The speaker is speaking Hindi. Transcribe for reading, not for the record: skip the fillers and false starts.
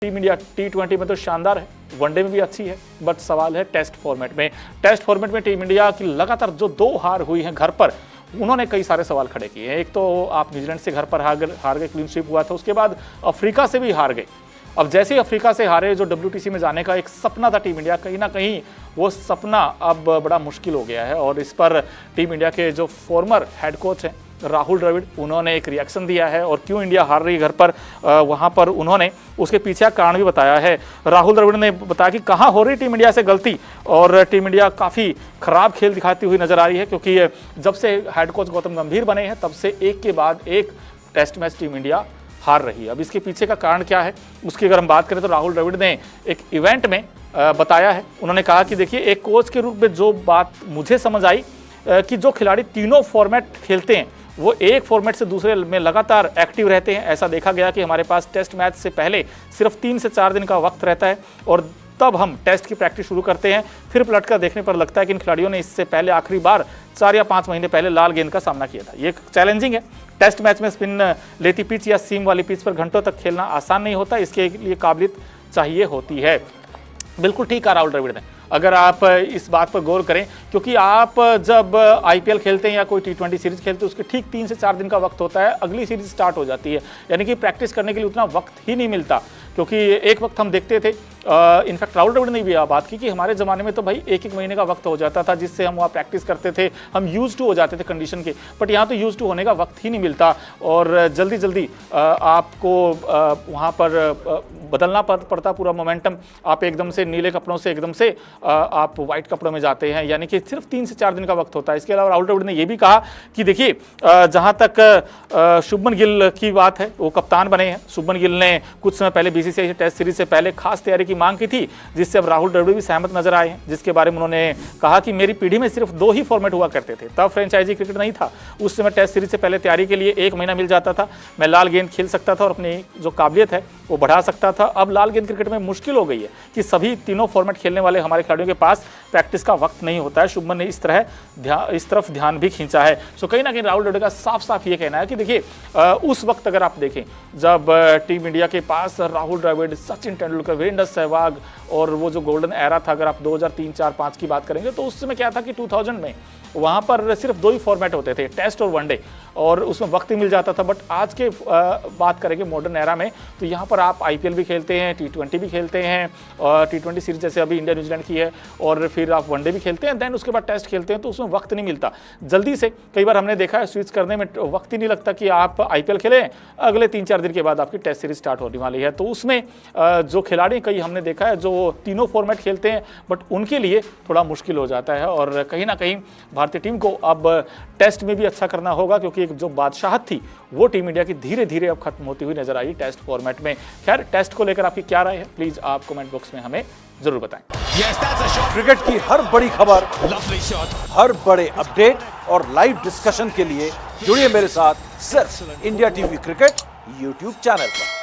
टीम इंडिया T20 में तो शानदार है, वनडे में भी अच्छी है, बट सवाल है टेस्ट फॉर्मेट में। टेस्ट फॉर्मेट में टीम इंडिया की लगातार जो 2 हार हुई हैं घर पर, उन्होंने कई सारे सवाल खड़े किए हैं। एक तो आप न्यूजीलैंड से घर पर हार गए, क्लीन स्वीप हुआ था, उसके बाद अफ्रीका से भी हार गए। अब जैसे ही अफ्रीका से हारे, जो WTC में जाने का एक सपना था टीम इंडिया, कहीं ना कहीं वो सपना अब बड़ा मुश्किल हो गया है। और इस पर टीम इंडिया के जो फॉर्मर हेड कोच हैं राहुल द्रविड़, उन्होंने एक रिएक्शन दिया है और क्यों इंडिया हार रही घर पर, वहाँ पर उन्होंने उसके पीछे का कारण भी बताया है। राहुल द्रविड़ ने बताया कि कहाँ हो रही टीम इंडिया से गलती, और टीम इंडिया काफ़ी खराब खेल दिखाती हुई नजर आ रही है, क्योंकि जब से हेड कोच गौतम गंभीर बने हैं तब से एक के बाद एक टेस्ट मैच टीम इंडिया हार रही है। अब इसके पीछे का कारण क्या है, उसकी अगर हम बात करें तो राहुल द्रविड़ ने एक इवेंट में बताया है। उन्होंने कहा कि देखिए, एक कोच के रूप में जो बात मुझे समझ आई कि जो खिलाड़ी तीनों फॉर्मेट खेलते हैं वो एक फॉर्मेट से दूसरे में लगातार एक्टिव रहते हैं। ऐसा देखा गया कि हमारे पास टेस्ट मैच से पहले सिर्फ 3 से 4 दिन का वक्त रहता है और तब हम टेस्ट की प्रैक्टिस शुरू करते हैं। फिर पलट कर देखने पर लगता है कि इन खिलाड़ियों ने इससे पहले आखिरी बार 4 या 5 महीने पहले लाल गेंद का सामना किया था। ये चैलेंजिंग है। टेस्ट मैच में स्पिन लेती पिच या सीम वाली पिच पर घंटों तक खेलना आसान नहीं होता, इसके लिए काबिलियत चाहिए होती है। बिल्कुल ठीक कहा राहुल द्रविड़ ने, अगर आप इस बात पर गौर करें, क्योंकि आप जब IPL खेलते हैं या कोई T20 सीरीज खेलते हैं, उसके ठीक 3 से 4 दिन का वक्त होता है, अगली सीरीज स्टार्ट हो जाती है। यानी कि प्रैक्टिस करने के लिए उतना वक्त ही नहीं मिलता, क्योंकि एक वक्त हम देखते थे, इनफैक्ट राहुल द्रविड़ ने भी बात की कि हमारे ज़माने में तो भाई 1-1 महीने का वक्त हो जाता था, जिससे हम वहाँ प्रैक्टिस करते थे, हम यूज टू हो जाते थे कंडीशन के। बट यहाँ तो यूज टू होने का वक्त ही नहीं मिलता और जल्दी जल्दी आपको वहाँ पर बदलना पड़ता पूरा मोमेंटम। आप एकदम से नीले कपड़ों से एकदम से आप वाइट कपड़ों में जाते हैं, यानी कि सिर्फ 3 से 4 दिन का वक्त होता है। इसके अलावा राहुल द्रविड़ ने यह भी कहा कि देखिए, जहाँ तक शुभमन गिल की बात है, वो कप्तान बने हैं। शुभमन गिल ने कुछ समय पहले BCCI टेस्ट सीरीज से पहले खास तैयारी की मांग की थी, जिससे अब राहुल द्रविड़ भी सहमत नजर आए हैं, जिसके बारे में उन्होंने कहा कि मेरी पीढ़ी में सिर्फ 2 ही फॉर्मेट हुआ करते थे, तब फ्रेंचाइजी क्रिकेट नहीं था। उस समय टेस्ट सीरीज से पहले तैयारी के लिए 1 महीना मिल जाता था, मैं लाल गेंद खेल सकता था और अपनी जो काबिलियत है वो बढ़ा सकता था। अब लाल गेंद क्रिकेट में मुश्किल हो गई है कि सभी तीनों फॉर्मेट खेलने वाले हमारे खिलाड़ियों के पास प्रैक्टिस का वक्त नहीं होता है। शुभमन ने इस तरफ ध्यान भी खींचा है। सो कहीं ना कहीं राहुल द्रविड़ का साफ साफ ये कहना है कि देखिए, उस वक्त अगर आप देखें जब टीम इंडिया के पास राहुल द्रविड़, सचिन तेंदुलकर, वीरेंद्र सहवाग और वो जो गोल्डन एरा था, अगर आप 2003, 4, 5 की बात करेंगे तो उस समय क्या था कि 2000 में वहाँ पर सिर्फ 2 ही फॉर्मेट होते थे, टेस्ट और वनडे, और उसमें वक्त ही मिल जाता था। बट आज के बात करेंगे मॉडर्न एरा में, तो यहाँ पर आप IPL भी खेलते हैं, T20 भी खेलते हैं, और T20 सीरीज जैसे अभी इंडिया न्यूजीलैंड की है, और फिर आप वनडे भी खेलते हैं, देन उसके बाद टेस्ट खेलते हैं, तो उसमें वक्त नहीं मिलता जल्दी से। कई बार हमने देखा है स्विच करने में वक्त ही नहीं लगता कि आप IPL खेलें, अगले 3-4 दिन के बाद आपकी टेस्ट सीरीज स्टार्ट होने वाली है। तो उसमें जो खिलाड़ी कई हमने देखा है जो तीनों फॉर्मेट खेलते हैं, बट उनके लिए थोड़ा मुश्किल हो जाता है। और कहीं ना कहीं भारतीय टीम को अब टेस्ट में भी अच्छा करना होगा, क्योंकि एक जो बादशाहत थी वो टीम इंडिया की धीरे धीरे अब खत्म होती हुई नजर आई टेस्ट फॉर्मेट में। खैर, टेस्ट को लेकर आपकी क्या राय है, प्लीज आप कमेंट बॉक्स में हमें जरूर बताएं। क्रिकेट की हर बड़ी खबर, हर बड़े अपडेट और लाइव डिस्कशन के लिए जुड़िए मेरे साथ सिर्फ India TV cricket YouTube channel पर।